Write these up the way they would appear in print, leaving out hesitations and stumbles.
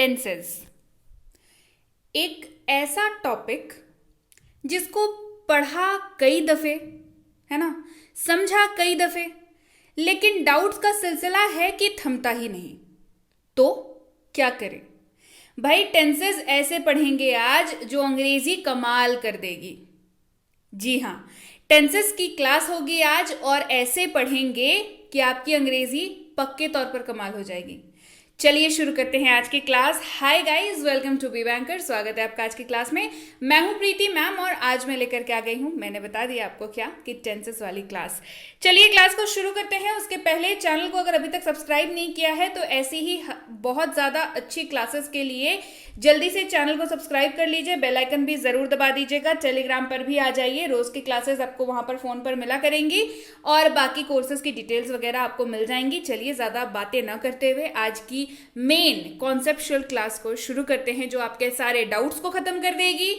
Tenses एक ऐसा topic जिसको पढ़ा कई दफे, है ना, समझा कई दफे, लेकिन डाउट्स का सिलसिला है कि थमता ही नहीं। तो क्या करें भाई? टेंसेस ऐसे पढ़ेंगे आज जो अंग्रेजी कमाल कर देगी। जी हाँ, टेंसेस की क्लास होगी आज और ऐसे पढ़ेंगे कि आपकी अंग्रेजी पक्के तौर पर कमाल हो जाएगी। चलिए शुरू करते हैं आज की class. Hi guys, welcome to B Banker. स्वागत है आपका आज की क्लास में। मैं हूं प्रीति मैम और आज मैं लेकर के आ गई हूं, मैंने बता दिया आपको क्या, कि टेंसेस वाली क्लास। चलिए क्लास को शुरू करते हैं। उसके पहले चैनल को अगर अभी तक सब्सक्राइब नहीं किया है तो ऐसी ही बहुत ज़्यादा अच्छी क्लासेस के लिए जल्दी से चैनल को सब्सक्राइब कर लीजिए, बेल आइकन भी ज़रूर दबा दीजिएगा। टेलीग्राम पर भी आ जाइए, रोज़ की क्लासेस आपको वहाँ पर फ़ोन पर मिला करेंगी और बाकी कोर्सेज की डिटेल्स वगैरह आपको मिल जाएंगी। चलिए ज़्यादा बातें न करते हुए आज की मेन कॉन्सेप्चुअल क्लास को शुरू करते हैं, जो आपके सारे डाउट्स को ख़त्म कर देगी,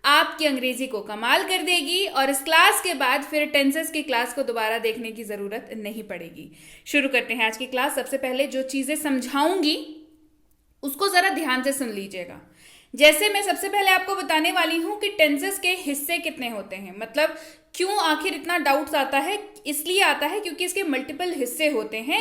आपकी अंग्रेजी को कमाल कर देगी और इस क्लास के बाद फिर टेंसेस की क्लास को दोबारा देखने की ज़रूरत नहीं पड़ेगी। शुरू करते हैं आज की क्लास। सबसे पहले जो चीज़ें समझाऊंगी उसको ज़रा ध्यान से सुन लीजिएगा। जैसे मैं सबसे पहले आपको बताने वाली हूं कि टेंसेस के हिस्से कितने होते हैं, मतलब क्यों आखिर इतना डाउट्स आता है। इसलिए आता है क्योंकि इसके मल्टीपल हिस्से होते हैं,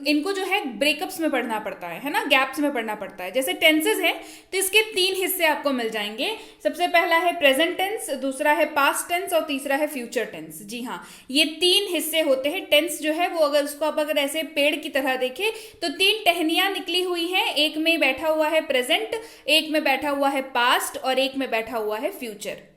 इनको जो है ब्रेकअप्स में पढ़ना पड़ता है ना, गैप्स में पढ़ना पड़ता है। जैसे टेंसेस है तो इसके 3 हिस्से आपको मिल जाएंगे। सबसे पहला है प्रेजेंट टेंस, दूसरा है पास्ट टेंस और तीसरा है फ्यूचर टेंस। जी हाँ, ये 3 हिस्से होते हैं। टेंस जो है वो अगर उसको आप अगर ऐसे पेड़ की तरह देखें तो 3 टहनियां निकली हुई हैं। एक में बैठा हुआ है प्रेजेंट, एक में बैठा हुआ है पास्ट और एक में बैठा हुआ है फ्यूचर।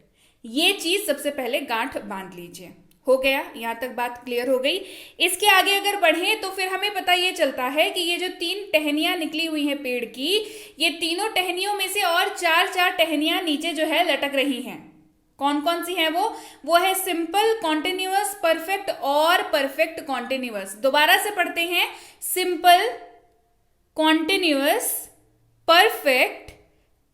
ये चीज सबसे पहले गांठ बांध लीजिए। हो गया, यहां तक बात क्लियर हो गई। इसके आगे अगर बढ़े तो फिर हमें पता ये चलता है कि ये जो 3 टहनियां निकली हुई हैं पेड़ की, ये तीनों टहनियों में से और 4 टहनियां नीचे जो है लटक रही हैं। कौन कौन सी हैं वो है सिंपल, कॉन्टिन्यूअस, परफेक्ट और परफेक्ट कॉन्टिन्यूअस। दोबारा से पढ़ते हैं, simple, continuous, perfect,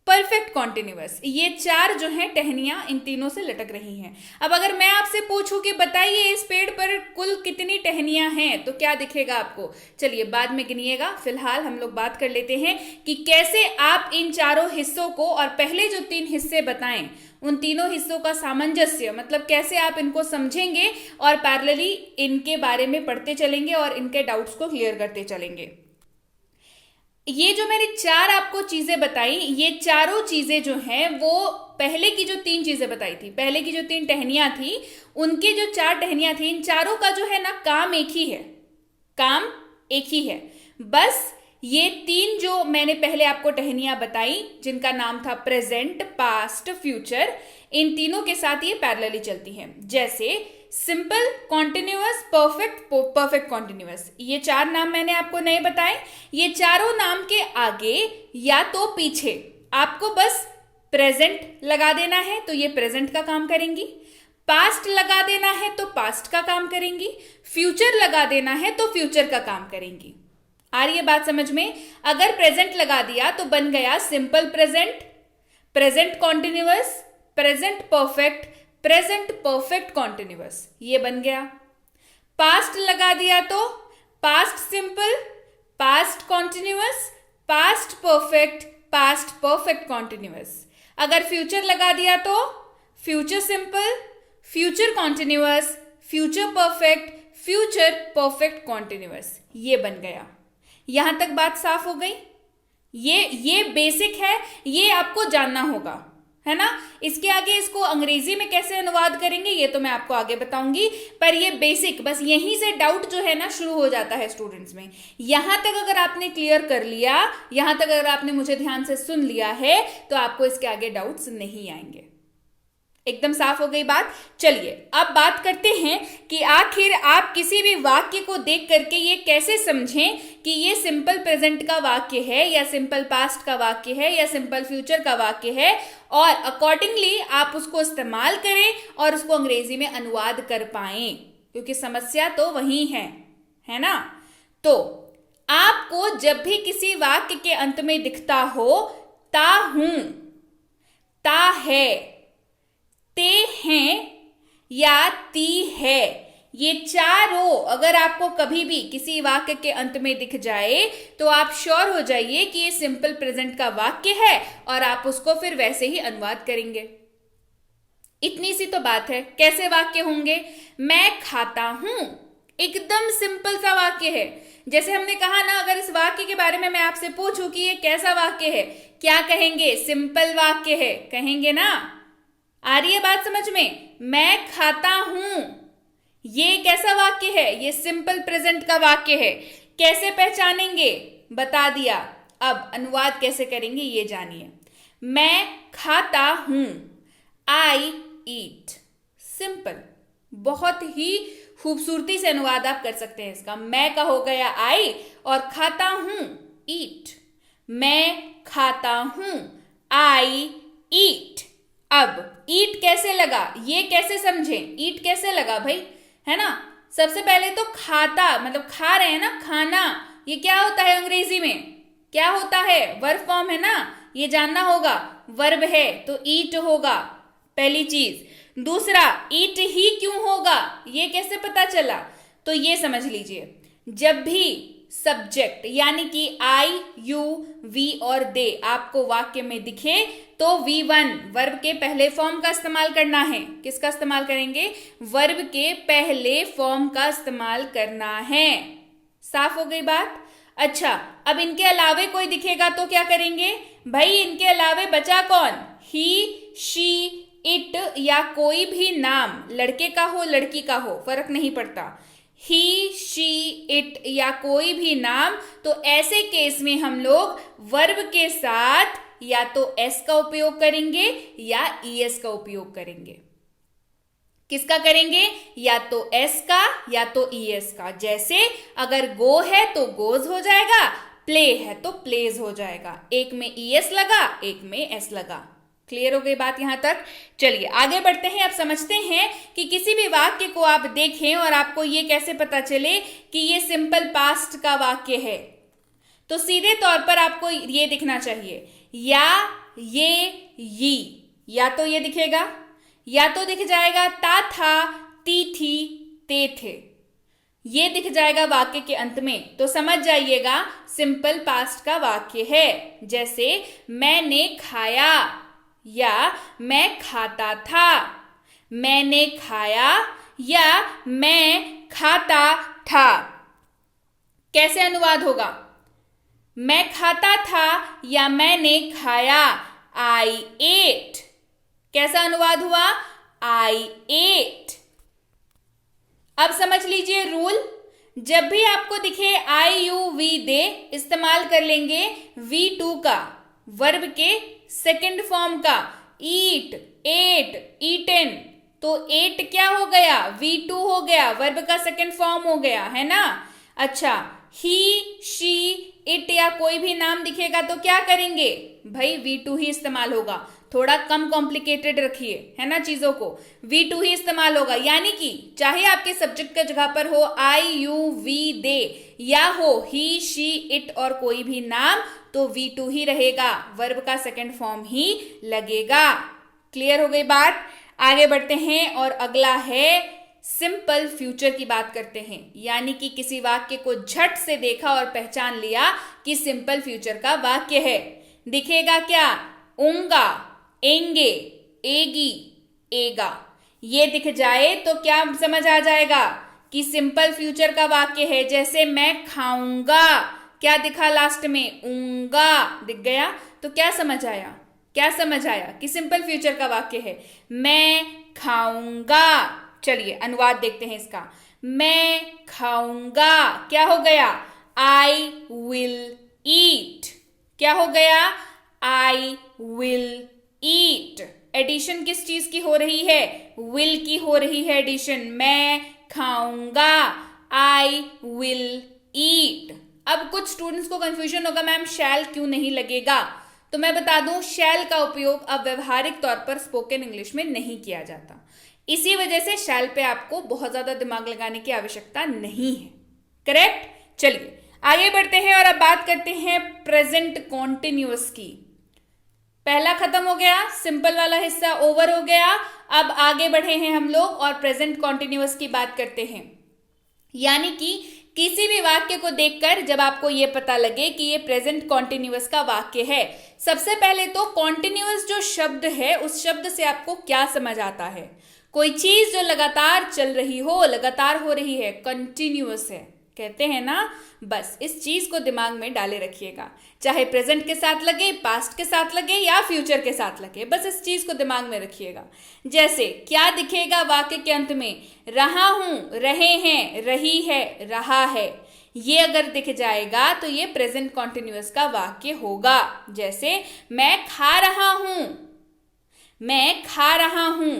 perfect continuous. ये 4 जो हैं टहनियां इन तीनों से लटक रही हैं। अब अगर मैं आपसे पूछूं कि बताइए इस पेड़ पर कुल कितनी टहनियां हैं, तो क्या दिखेगा आपको? चलिए बाद में गिनिएगा, फिलहाल हम लोग बात कर लेते हैं कि कैसे आप इन चारों हिस्सों को और पहले जो 3 हिस्से बताएं उन तीनों हिस्सों का सामंजस्य, मतलब कैसे आप इनको समझेंगे और पैरेलली इनके बारे में पढ़ते चलेंगे और इनके डाउट्स को क्लियर करते चलेंगे। ये जो मैंने 4 आपको चीजें बताई, ये चारों चीजें जो हैं वो पहले की जो 3 चीजें बताई थी, पहले की जो 3 टहनियां थी, उनके जो 4 टहनियां थी, इन चारों का जो है ना काम एक ही है, काम एक ही है। बस ये 3 जो मैंने पहले आपको टहनियां बताई, जिनका नाम था प्रेजेंट, पास्ट, फ्यूचर, इन तीनों के साथ ये पैरेलली चलती हैं। जैसे simple, continuous, perfect, perfect continuous, ये 4 नाम मैंने आपको नए बताए। ये चारों नाम के आगे या तो पीछे आपको बस प्रेजेंट लगा देना है तो ये प्रेजेंट का काम करेंगी, पास्ट लगा देना है तो पास्ट का काम करेंगी, फ्यूचर लगा देना है तो फ्यूचर का काम करेंगी। आ रही है बात समझ में? अगर प्रेजेंट लगा दिया तो बन गया simple present, present continuous, present perfect, present perfect continuous, ये बन गया। पास्ट लगा दिया तो past simple, past continuous, past perfect, past perfect continuous. अगर फ्यूचर लगा दिया तो future simple, future continuous, future perfect, future perfect continuous, ये बन गया। यहां तक बात साफ हो गई? ये बेसिक है, ये आपको जानना होगा, है ना। इसके आगे इसको अंग्रेजी में कैसे अनुवाद करेंगे ये तो मैं आपको आगे बताऊंगी, पर ये बेसिक, बस यहीं से डाउट जो है ना शुरू हो जाता है स्टूडेंट्स में। यहां तक अगर आपने क्लियर कर लिया, यहां तक अगर आपने मुझे ध्यान से सुन लिया है तो आपको इसके आगे डाउट्स नहीं आएंगे। एकदम साफ हो गई बात। चलिए अब बात करते हैं कि आखिर आप किसी भी वाक्य को देख करके ये कैसे समझें कि ये सिंपल प्रेजेंट का वाक्य है या सिंपल पास्ट का वाक्य है या सिंपल फ्यूचर का वाक्य है, और अकॉर्डिंगली आप उसको इस्तेमाल करें और उसको अंग्रेजी में अनुवाद कर पाएं, क्योंकि समस्या तो वही है ना। तो आपको जब भी किसी वाक्य के अंत में दिखता हो ता हूं, ता है, ते हैं या ती है, ये चारों अगर आपको कभी भी किसी वाक्य के अंत में दिख जाए तो आप श्योर हो जाइए कि ये सिंपल प्रेजेंट का वाक्य है और आप उसको फिर वैसे ही अनुवाद करेंगे। इतनी सी तो बात है। कैसे वाक्य होंगे? मैं खाता हूं, एकदम सिंपल सा वाक्य है। जैसे हमने कहा ना, अगर इस वाक्य के बारे में मैं आपसे पूछूं कि ये कैसा वाक्य है, क्या कहेंगे? सिंपल वाक्य है, कहेंगे ना? आ रही है बात समझ में? मैं खाता हूं, ये कैसा वाक्य है? ये सिंपल प्रेजेंट का वाक्य है। कैसे पहचानेंगे? बता दिया। अब अनुवाद कैसे करेंगे ये जानिए। मैं खाता हूं, आई ईट। सिंपल, बहुत ही खूबसूरती से अनुवाद आप कर सकते हैं इसका। मैं का हो गया आई और खाता हूं ईट। मैं खाता हूं, आई ईट। अब ईट कैसे लगा, ये कैसे समझें? ईट कैसे लगा भाई, है ना? सबसे पहले तो खाता मतलब खा रहे हैं ना, खाना। ये क्या होता है अंग्रेजी में? क्या होता है? वर्ब फॉर्म है ना, ये जानना होगा। वर्ब है तो ईट होगा, पहली चीज। दूसरा, ईट ही क्यों होगा, ये कैसे पता चला? तो ये समझ लीजिए, जब भी सब्जेक्ट यानी कि आई, यू, वी और दे आपको वाक्य में दिखे तो V1 वर्ब के पहले फॉर्म का इस्तेमाल करना है। किसका इस्तेमाल करेंगे? वर्ब के पहले फॉर्म का इस्तेमाल करना है। साफ हो गई बात? अच्छा, अब इनके अलावे कोई दिखेगा तो क्या करेंगे? भाई इनके अलावे बचा कौन? ही, शी, इट या कोई भी नाम, लड़के का हो लड़की का हो फर्क नहीं पड़ता। ही, शी, इट या कोई भी नाम, तो ऐसे केस में हम लोग वर्ब के साथ या तो एस का उपयोग करेंगे या ईएस का उपयोग करेंगे। किसका करेंगे? या तो एस का या तो ईएस का। जैसे अगर गो है तो गोज हो जाएगा, प्ले है तो प्लेज हो जाएगा। एक में ईएस लगा, एक में एस लगा। क्लियर हो गई बात यहां तक? चलिए आगे बढ़ते हैं। अब समझते हैं कि किसी भी वाक्य को आप देखें और आपको ये कैसे पता चले कि ये सिंपल पास्ट का वाक्य है। तो सीधे तौर पर आपको ये दिखना चाहिए, या ये, यी, या तो ये दिखेगा या तो दिख जाएगा ता था, ती थी, ते थे। ये दिख जाएगा वाक्य के अंत में, तो समझ जाइएगा सिंपल पास्ट का वाक्य है। जैसे मैंने खाया या मैं खाता था, मैंने खाया या मैं खाता था। कैसे अनुवाद होगा? मैं खाता था या मैंने खाया, आई एट। कैसा अनुवाद हुआ? आई एट। अब समझ लीजिए रूल, जब भी आपको दिखे आई, यू, वी, दे, इस्तेमाल कर लेंगे V2 का, वर्ब के सेकंड फॉर्म का। ईट, एट, ईटन, तो एट क्या हो गया? V2 हो गया, वर्ब का सेकंड फॉर्म हो गया, है ना? अच्छा, ही, शी, इट या कोई भी नाम दिखेगा तो क्या करेंगे? भाई V2 ही इस्तेमाल होगा। थोड़ा कम कॉम्प्लिकेटेड रखिए, है ना, चीजों को। V2 ही इस्तेमाल होगा, यानी कि चाहे आपके सब्जेक्ट के जगह पर हो आई, यू, वी, दे, या हो ही, शी, इट और कोई भी नाम, तो V2 ही रहेगा, वर्ब का सेकंड फॉर्म ही लगेगा। क्लियर हो गई बात? आगे बढ़ते हैं और अगला है सिंपल फ्यूचर की बात करते हैं, यानी कि किसी वाक्य को झट से देखा और पहचान लिया कि सिंपल फ्यूचर का वाक्य है। दिखेगा क्या? ऊंगा, एंगे, एगी, एगा। ये दिख जाए तो क्या समझ आ जाएगा कि सिंपल फ्यूचर का वाक्य है। जैसे मैं खाऊंगा, क्या दिखा लास्ट में? ऊंगा दिख गया। तो क्या समझ आया? क्या समझ आया कि सिंपल फ्यूचर का वाक्य है। मैं खाऊंगा। चलिए अनुवाद देखते हैं इसका। मैं खाऊंगा, क्या हो गया? I will eat. क्या हो गया? I will eat. एडिशन किस चीज की हो रही है? विल की हो रही है एडिशन। मैं खाऊंगा, आई विल ईट। अब कुछ स्टूडेंट्स को कंफ्यूजन होगा, मैम शैल क्यों नहीं लगेगा? तो मैं बता दूं, शैल का उपयोग अब व्यवहारिक तौर पर स्पोकन इंग्लिश में नहीं किया जाता। इसी वजह से शैल पे आपको बहुत ज्यादा दिमाग लगाने की आवश्यकता नहीं है। करेक्ट? चलिए आगे बढ़ते हैं और अब बात करते हैं प्रेजेंट कॉन्टिन्यूअस की। पहला खत्म हो गया, सिंपल वाला हिस्सा ओवर हो गया। अब आगे बढ़े हैं हम लोग और प्रेजेंट कॉन्टिन्यूअस की बात करते हैं। यानी कि किसी भी वाक्य को देखकर जब आपको ये पता लगे कि ये प्रेजेंट कॉन्टिन्यूअस का वाक्य है, सबसे पहले तो कॉन्टिन्यूअस जो शब्द है उस शब्द से आपको क्या समझ आता है। कोई चीज जो लगातार चल रही हो, लगातार हो रही है, कंटिन्यूअस है कहते हैं ना, बस इस चीज को दिमाग में डाले रखिएगा। चाहे प्रेजेंट के साथ लगे, पास्ट के साथ लगे या फ्यूचर के साथ लगे, बस इस चीज को दिमाग में रखिएगा। जैसे क्या दिखेगा वाक्य के अंत में, रहा हूं, रहे हैं, रही है, रहा है, ये अगर दिख जाएगा तो ये प्रेजेंट कॉन्टिन्यूअस का वाक्य होगा। जैसे मैं खा रहा हूं, मैं खा रहा हूं,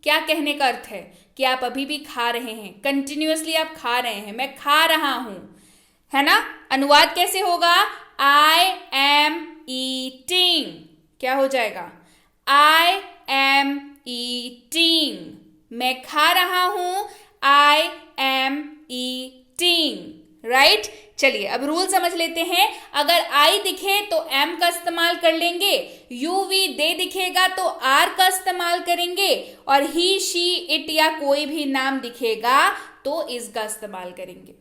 क्या कहने का अर्थ है कि आप अभी भी खा रहे हैं, कंटिन्यूअसली आप खा रहे हैं, मैं खा रहा हूं, है ना। अनुवाद कैसे होगा, आई एम ईटिंग, क्या हो जाएगा, आई एम ईटिंग, मैं खा रहा हूं, आई एम ईटिंग, राइट। चलिए अब रूल समझ लेते हैं। अगर आई दिखे तो एम का इस्तेमाल कर लेंगे, यू वी दे दिखेगा तो आर का इस्तेमाल करेंगे, और ही शी इट या कोई भी नाम दिखेगा तो इज का इस्तेमाल करेंगे।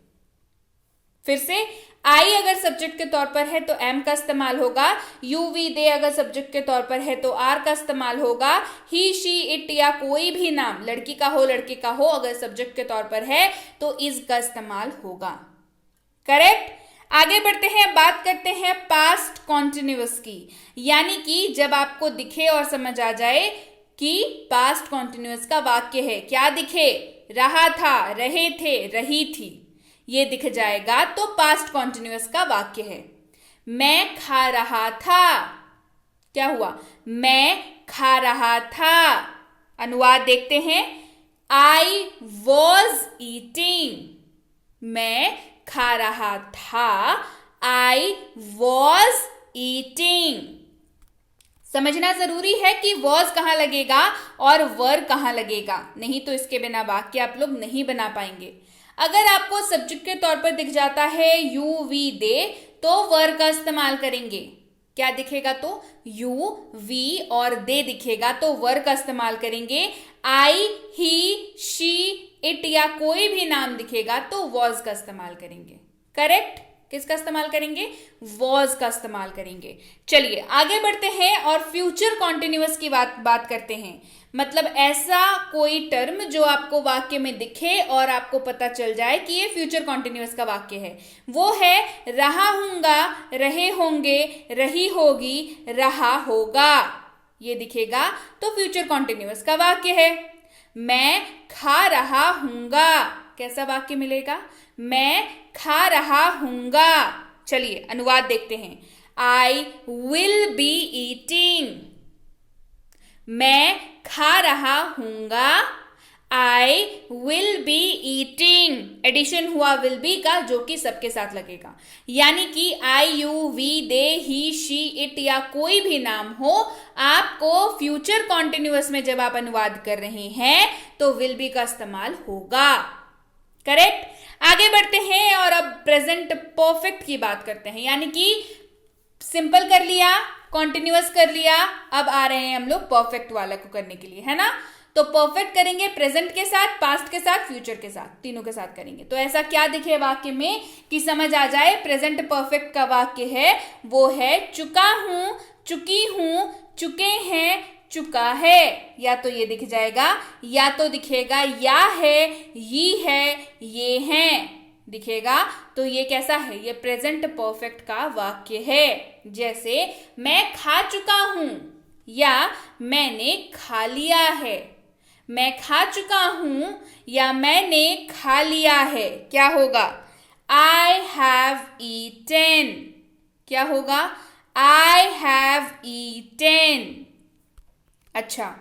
फिर से, आई अगर सब्जेक्ट के तौर पर है तो एम का इस्तेमाल होगा, यू वी दे अगर सब्जेक्ट के तौर पर है तो आर का इस्तेमाल होगा, ही शी इट या कोई भी नाम, लड़की का हो लड़के का हो, अगर सब्जेक्ट के तौर पर है तो इज का इस्तेमाल होगा। करेक्ट। आगे बढ़ते हैं, बात करते हैं पास्ट कॉन्टिन्यूअस की। यानी कि जब आपको दिखे और समझ आ जाए कि पास्ट कॉन्टिन्यूअस का वाक्य है, क्या दिखे, रहा था, रहे थे, रही थी, ये दिख जाएगा तो पास्ट कॉन्टिन्यूअस का वाक्य है। मैं खा रहा था, क्या हुआ, मैं खा रहा था। अनुवाद देखते हैं, आई वॉज ईटिंग, मैं खा रहा था, आई वॉज ईटिंग। समझना जरूरी है कि वॉज कहां लगेगा और वर कहां लगेगा, नहीं तो इसके बिना वाक्य आप लोग नहीं बना पाएंगे। अगर आपको सब्जेक्ट के तौर पर दिख जाता है यू वी दे तो वर का इस्तेमाल करेंगे, क्या दिखेगा तो यू वी और दे दिखेगा तो वर का इस्तेमाल करेंगे। आई ही शी इट या कोई भी नाम दिखेगा तो वॉज का इस्तेमाल करेंगे। करेक्ट। किसका इस्तेमाल करेंगे, वॉज का इस्तेमाल करेंगे। चलिए आगे बढ़ते हैं और फ्यूचर कॉन्टिन्यूअस की बात करते हैं। मतलब ऐसा कोई टर्म जो आपको वाक्य में दिखे और आपको पता चल जाए कि ये फ्यूचर कॉन्टिन्यूअस का वाक्य है, वो है रहा हूंगा, रहे होंगे, रही होगी, रहा होगा, ये दिखेगा तो फ्यूचर कॉन्टिन्यूअस का वाक्य है। मैं खा रहा हूंगा, कैसा वाक्य मिलेगा, मैं खा रहा हूंगा। चलिए अनुवाद देखते हैं, आई विल बी ईटिंग, मैं खा रहा हूंगा, I will be eating. Addition हुआ विल बी का जो कि सबके साथ लगेगा, यानी कि I you we they he she it या कोई भी नाम हो, आपको फ्यूचर कॉन्टिन्यूअस में जब आप अनुवाद कर रहे हैं तो विल बी का इस्तेमाल होगा। करेक्ट। आगे बढ़ते हैं और अब प्रेजेंट परफेक्ट की बात करते हैं। यानी कि सिंपल कर लिया, कॉन्टिन्यूअस कर लिया, अब आ रहे हैं हम लोग परफेक्ट वाला को करने के लिए, है ना। तो परफेक्ट करेंगे प्रेजेंट के साथ, पास्ट के साथ, फ्यूचर के साथ, तीनों के साथ करेंगे। तो ऐसा क्या दिखे वाक्य में कि समझ आ जाए प्रेजेंट परफेक्ट का वाक्य है, वो है चुका हूं, चुकी हूं, चुके हैं, चुका है। या तो ये दिख जाएगा या तो दिखेगा या है, ये हैं दिखेगा, तो ये कैसा है, ये प्रेजेंट परफेक्ट का वाक्य है। जैसे मैं खा चुका हूं या मैंने खा लिया है, मैं खा चुका हूं या मैंने खा लिया है, क्या होगा, आई हैव ईटेन, क्या होगा, आई हैव ईटेन। अच्छा,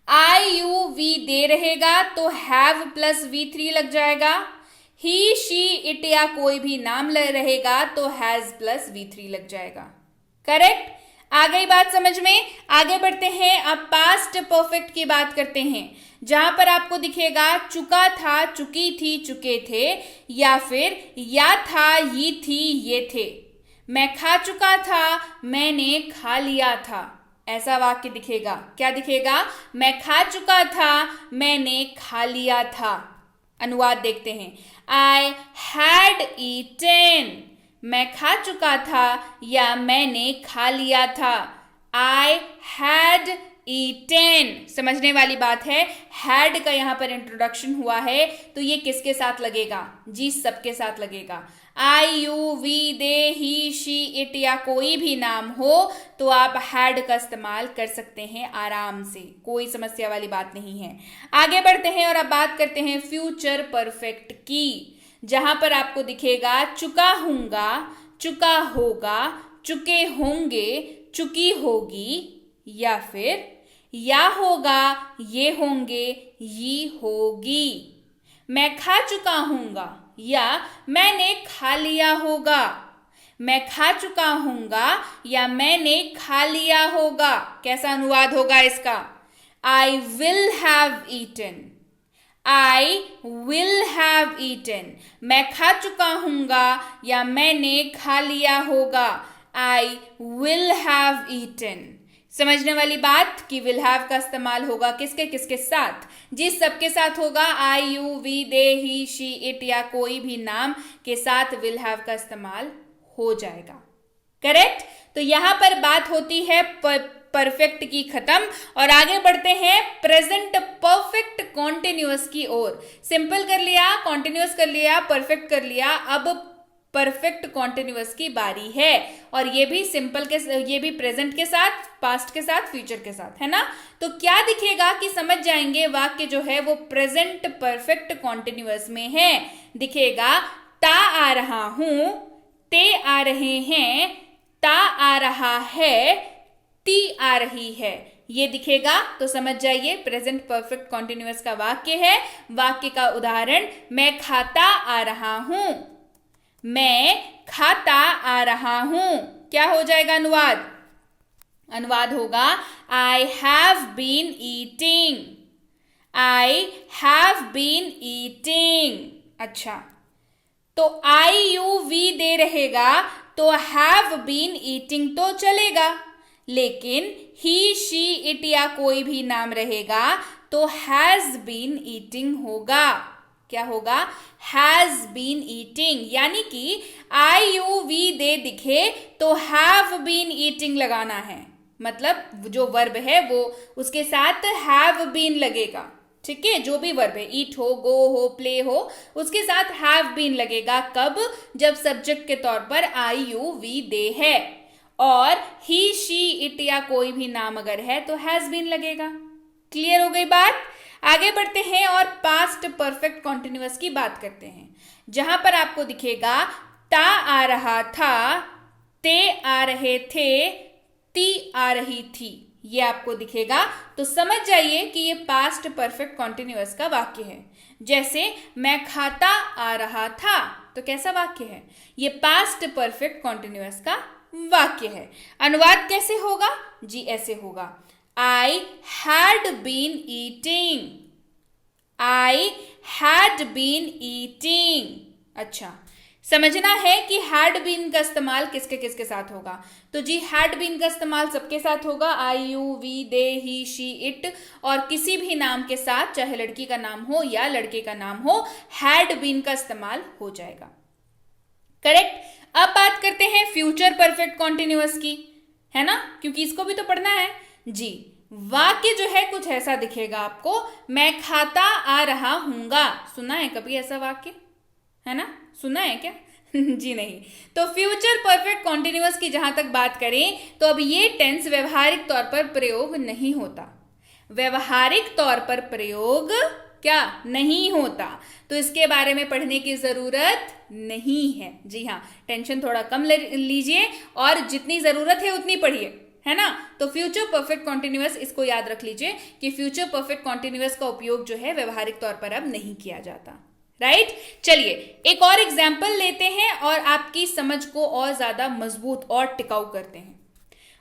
आई यू वी दे रहेगा तो हैव प्लस V3 लग जाएगा, ही शी इट या कोई भी नाम रहेगा तो हैज प्लस V3 लग जाएगा। करेक्ट। आ गई बात समझ में। आगे बढ़ते हैं, अब पास्ट परफेक्ट की बात करते हैं, जहां पर आपको दिखेगा चुका था, चुकी थी, चुके थे, या फिर या था, ये थी, ये थे। मैं खा चुका था, मैंने खा लिया था। ऐसा वाक्य दिखेगा। क्या दिखेगा? मैं खा चुका था, मैंने खा लिया था। अनुवाद देखते हैं। I had eaten, मैं खा चुका था या मैंने खा लिया था। I had eaten, समझने वाली बात है। had का यहाँ पर इंट्रोडक्शन हुआ है तो ये किसके साथ लगेगा? जी सबके साथ लगेगा। I, you, we, they, he, she, it या कोई भी नाम हो तो आप had का इस्तेमाल कर सकते हैं आराम से, कोई समस्या वाली बात नहीं है। आगे बढ़ते हैं और अब बात करते हैं फ्यूचर परफेक्ट की, जहां पर आपको दिखेगा चुका हूंगा, चुका होगा, चुके होंगे, चुकी होगी, या फिर या होगा, ये होंगे, ये होगी। मैं खा चुका हूंगा या मैंने खा लिया होगा। मैं खा चुका हूंगा या मैंने खा लिया होगा। कैसा अनुवाद होगा इसका? I will have eaten, I will have eaten, मैं खा चुका हूंगा या मैंने खा लिया होगा। I will have eaten। समझने वाली बात कि विल हैव का इस्तेमाल होगा किसके किसके साथ? जिस सबके साथ होगा। I, you, we, they, he, she, it या कोई भी नाम के साथ विल हैव का इस्तेमाल हो जाएगा। करेक्ट? तो यहां पर बात होती है परफेक्ट की खत्म और आगे बढ़ते हैं प्रेजेंट परफेक्ट कॉन्टिन्यूअस की ओर। सिंपल कर लिया, कॉन्टिन्यूअस कर लिया, परफेक्ट कर लिया, अब परफेक्ट कॉन्टिन्यूअस की बारी है। और ये भी सिंपल के, ये भी प्रेजेंट के साथ, पास्ट के साथ, फ्यूचर के साथ, है ना? तो क्या दिखेगा कि समझ जाएंगे वाक्य जो है वो प्रेजेंट परफेक्ट कॉन्टिन्यूअस में है। दिखेगा ता आ रहा हूं, ते आ रहे हैं, ता आ रहा है, ती आ रही है। ये दिखेगा तो समझ जाइए प्रेजेंट परफेक्ट कॉन्टिन्यूअस का वाक्य है। वाक्य का उदाहरण, मैं खाता आ रहा हूं, मैं खाता आ रहा हूं। क्या हो जाएगा अनुवाद? अनुवाद होगा I have been eating, I have been eating। अच्छा, तो I, you, we, they रहेगा तो have been eating तो चलेगा, लेकिन he, she, it या कोई भी नाम रहेगा तो has been eating होगा। क्या होगा? has been eating, यानी कि I, you, we, they दिखे तो have been eating लगाना है। मतलब जो वर्ब है वो उसके साथ have been लगेगा। ठीक है, जो भी वर्ब है, eat हो, go हो, play हो, उसके साथ have been लगेगा। कब? जब सब्जेक्ट के तौर पर I, you, we, they है और he, she, it या कोई भी नाम अगर है तो has been लगेगा। क्लियर हो गई बात? आगे बढ़ते हैं और पास्ट परफेक्ट कॉन्टिन्यूअस की बात करते हैं, जहां पर आपको दिखेगा ता आ रहा था, ते आ रहे थे, ती आ रही थी। ये आपको दिखेगा तो समझ जाइए कि ये पास्ट परफेक्ट कॉन्टिन्यूअस का वाक्य है। जैसे मैं खाता आ रहा था, तो कैसा वाक्य है? ये पास्ट परफेक्ट कॉन्टिन्यूअस का वाक्य है। अनुवाद कैसे होगा? जी ऐसे होगा, I had been eating, I had been eating। अच्छा, समझना है कि had been का इस्तेमाल किसके किसके साथ होगा? तो जी had been का इस्तेमाल सबके साथ होगा, I, you, we, they, he, she, it और किसी भी नाम के साथ, चाहे लड़की का नाम हो या लड़के का नाम हो, had been का इस्तेमाल हो जाएगा। करेक्ट? अब बात करते हैं फ्यूचर परफेक्ट कॉन्टिन्यूअस की, है ना? क्योंकि इसको भी तो पढ़ना है। जी, वाक्य जो है कुछ ऐसा दिखेगा आपको, मैं खाता आ रहा हूंगा। सुना है कभी ऐसा वाक्य? है ना? सुना है क्या? जी नहीं। तो फ्यूचर परफेक्ट कॉन्टिन्यूअस की जहां तक बात करें तो अब ये टेंस व्यवहारिक तौर पर प्रयोग नहीं होता। व्यवहारिक तौर पर प्रयोग क्या नहीं होता, तो इसके बारे में पढ़ने की जरूरत नहीं है। जी हाँ, टेंशन थोड़ा कम लीजिए और जितनी जरूरत है उतनी पढ़िए, है ना? तो फ्यूचर परफेक्ट कॉन्टिन्यूअस, इसको याद रख लीजिए कि फ्यूचर परफेक्ट कॉन्टिन्यूअस का उपयोग जो है व्यवहारिक तौर पर अब नहीं किया जाता। राइट? चलिए एक और एग्जाम्पल लेते हैं और आपकी समझ को और ज्यादा मजबूत और टिकाऊ करते हैं।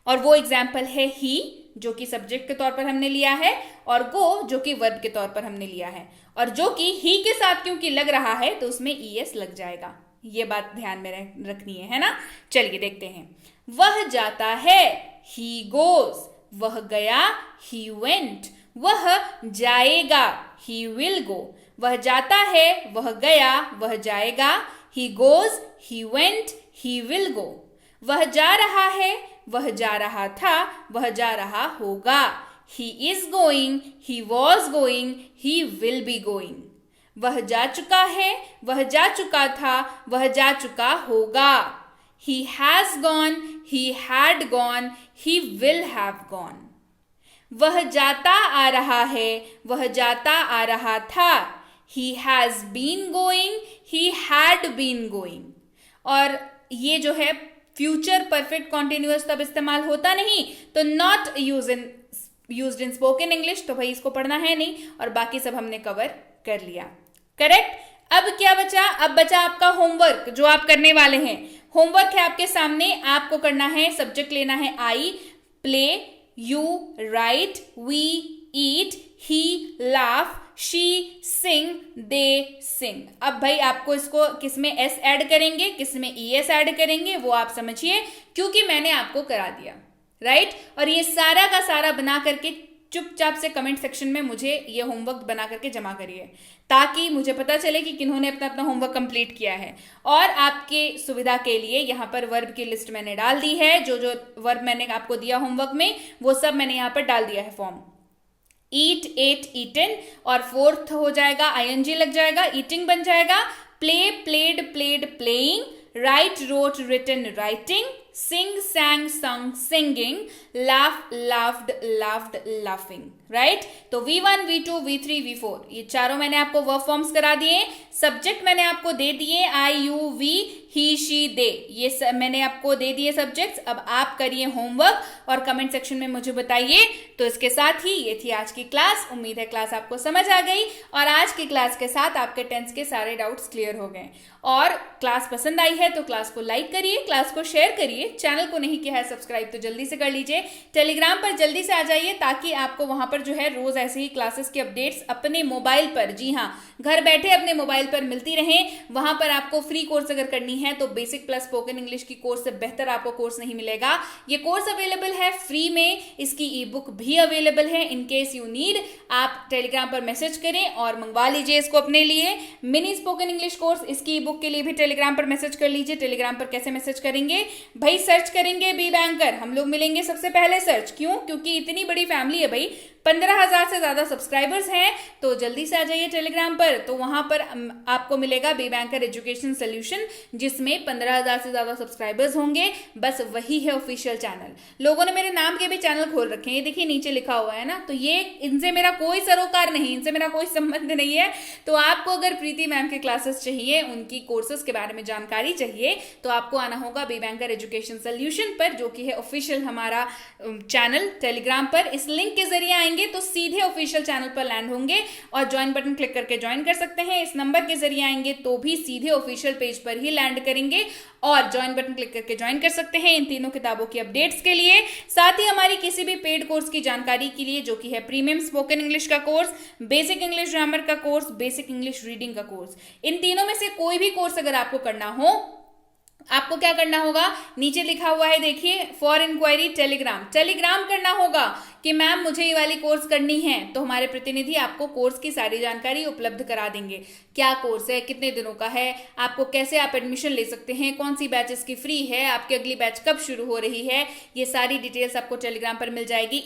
और वो एग्जाम्पल है ही, जो कि सब्जेक्ट के तौर पर हमने लिया है, और गो जो कि वर्ब के तौर पर हमने लिया है। और जो कि ही के साथ क्योंकि लग रहा है तो उसमें ईएस लग जाएगा। ये बात ध्यान में रखनी है ना? चलिए देखते हैं। वह जाता है, ही गोज, वह गया, he went. वह जाएगा, he will go. वह जाता है, वह गया, वह जाएगा, he goes, he went, he will go. वह जा रहा है, वह जा रहा था, वह जा रहा होगा, he is going, he was going, he will be going. वह जा चुका है, वह जा चुका था, वह जा चुका होगा, he has gone, he had gone, he will have gone. वह जाता आ रहा है, वह जाता आ रहा था, he has been going, he had been going. और ये जो है फ्यूचर परफेक्ट कॉन्टिन्यूअस तब इस्तेमाल होता नहीं, तो not used in spoken English, तो भाई इसको पढ़ना है नहीं, और बाकी सब हमने कवर कर लिया. करेक्ट. अब क्या बचा? अब बचा आपका होमवर्क जो आप करने वाले हैं. होमवर्क है आपके सामने, आपको करना है, सब्जेक्ट लेना है I, play, you write, we eat, he laugh, she sing, they sing. अब भाई आपको इसको किसमें एस ऐड करेंगे, किसमें ई एस ऐड करेंगे, वो आप समझिए, क्योंकि मैंने आपको करा दिया. राइट. और ये सारा का सारा बना करके चुपचाप से कमेंट सेक्शन में मुझे ये होमवर्क बना करके जमा करिए, ताकि मुझे पता चले कि किन्होंने अपना अपना होमवर्क कंप्लीट किया है. और आपके सुविधा के लिए यहाँ पर वर्ब की लिस्ट मैंने डाल दी है. जो जो वर्ब मैंने आपको दिया होमवर्क में, वो सब मैंने यहाँ पर डाल दिया है फॉर्म. ईट, एट, ईटन, और फोर्थ हो जाएगा आईएनजी लग जाएगा, ईटिंग बन जाएगा. Play, played, played, playing. Write, wrote, written, writing. Sing, sang, sung, singing. laugh, laughed, laughed, laughing. Right. तो V1, V2, V3, V4 ये चारों मैंने आपको वर्ब फॉर्म्स करा दिए. सब्जेक्ट मैंने आपको दे दिए, आई, यू, वी, ही, शी, दे, ये मैंने आपको दे दिए सब्जेक्ट्स. अब आप करिए होमवर्क और कमेंट सेक्शन में मुझे बताइए. तो इसके साथ ही ये थी आज की क्लास. उम्मीद है क्लास आपको समझ आ गई, और आज की क्लास के साथ आपके टेंस के सारे डाउट्स क्लियर हो गए. और क्लास पसंद आई है तो क्लास को लाइक करिए, क्लास को शेयर करिए. चैनल को नहीं किया है सब्सक्राइब तो जल्दी से कर लीजिए. टेलीग्राम पर जल्दी से आ जाइए, ताकि आपको वहां पर जो है रोज ऐसे ही क्लासेस की अपडेट्स अपने मोबाइल पर, जी हाँ, घर बैठे अपने मोबाइल पर मिलती रहें. वहां पर आपको फ्री कोर्स अगर करनी है तो बेसिक प्लस स्पोकन इंग्लिश की कोर्स से बेहतर आपको कोर्स नहीं मिलेगा. ये कोर्स अवेलेबल है फ्री में, इसकी ई बुक भी अवेलेबल है. इन केस यू नीड, आप टेलीग्राम पर मैसेज करें और मंगवा लीजिए इसको अपने लिए. मिनी स्पोकन इंग्लिश कोर्स, इसकी ई बुक के लिए भी टेलीग्राम पर मैसेज कर लीजिए. टेलीग्राम पर कैसे मैसेज करेंगे भाई? सर्च करेंगे बी बैंकर, हम लोग मिलेंगे सबसे पहले सर्च. क्यों? क्योंकि इतनी बड़ी फैमिली है भाई, 15,000 से ज्यादा सब्सक्राइबर्स हैं. तो जल्दी से आ जाइए टेलीग्राम पर. तो वहां पर आपको मिलेगा बी बैंकर एजुकेशन सोल्यूशन, जिसमें 15,000 से ज्यादा सब्सक्राइबर्स होंगे. बस वही है ऑफिशियल चैनल. लोगों ने मेरे नाम के भी चैनल खोल रखे हैं, ये देखिए नीचे लिखा हुआ है ना. तो ये इनसे मेरा कोई सरोकार नहीं, इनसे मेरा कोई संबंध नहीं है. तो आपको अगर प्रीति मैम के क्लासेस चाहिए, उनकी कोर्सेज के बारे में जानकारी चाहिए, तो आपको आना होगा बी बैंकर एजुकेशन सोल्यूशन पर, जो कि है ऑफिशियल हमारा चैनल टेलीग्राम पर. इस लिंक के जरिए आएंगे तो सीधे ऑफिशियल चैनल पर लैंड होंगे और ज्वाइन बटन क्लिक करके ज्वाइन कर सकते हैं. इस नंबर के जरिए आएंगे तो भी सीधे ऑफिशियल पेज पर ही लैंड करेंगे और ज्वाइन बटन क्लिक करके ज्वाइन कर सकते हैं इन तीनों किताबों की अपडेट्स के लिए. साथ ही हमारी किसी भी पेड कोर्स की जानकारी के लिए, जो कि है प्रीमियम स्पोकन इंग्लिश का कोर्स, बेसिक इंग्लिश ग्रामर का कोर्स, बेसिक इंग्लिश रीडिंग का कोर्स, इन तीनों में से कोई भी कोर्स अगर आपको करना हो, आपको क्या करना होगा? नीचे लिखा हुआ है देखिए, फॉर इंक्वायरी टेलीग्राम. टेलीग्राम करना होगा कि मैम मुझे ये वाली कोर्स करनी है, तो हमारे प्रतिनिधि आपको कोर्स की सारी जानकारी उपलब्ध करा देंगे. क्या कोर्स है, कितने दिनों का है, आपको कैसे आप एडमिशन ले सकते हैं, कौन सी बैचेस की फ्री है, आपकी अगली बैच कब शुरू हो रही है, ये सारी डिटेल्स आपको टेलीग्राम पर मिल जाएगी.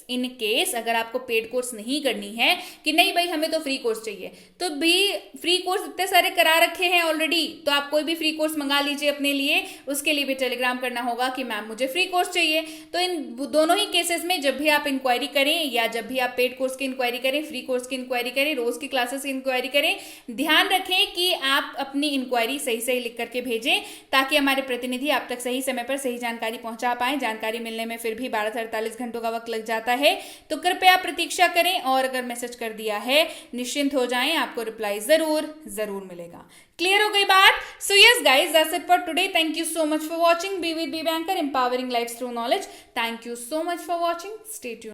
इन केस अगर आपको पेड कोर्स नहीं करनी है, कि नहीं भाई हमें तो फ्री कोर्स चाहिए, तो भी फ्री कोर्स इतने सारे करा रखे हैं ऑलरेडी, तो आप कोई भी फ्री कोर्स मंगा लीजिए अपने लिए. उसके लिए भी टेलीग्राम करना होगा कि मैम मुझे फ्री कोर्स चाहिए. तो इन दोनों ही केसेस में जब भी आप इंक्वायरी करें, या जब भी आप पेड कोर्स की इंक्वायरी करें, फ्री कोर्स की इंक्वायरी करें, रोज की क्लासेस की इंक्वायरी करें, ध्यान रखें कि आप अपनी इंक्वायरी सही सही लिख करके भेजें, ताकि हमारे प्रतिनिधि आप तक सही समय पर सही जानकारी पहुंचा पाए. जानकारी मिलने में फिर भी 12 से 48 घंटों का वक्त लग जाता है, तो कृपया प्रतीक्षा करें. और अगर मैसेज कर दिया है, निश्चिंत हो जाएं, आपको रिप्लाई जरूर मिलेगा. क्लियर हो गई बात? So yes guys, that's it for today. Thank you so much for watching. Be with B Banker, empowering lives through knowledge. Thank you so much for watching. Stay tuned.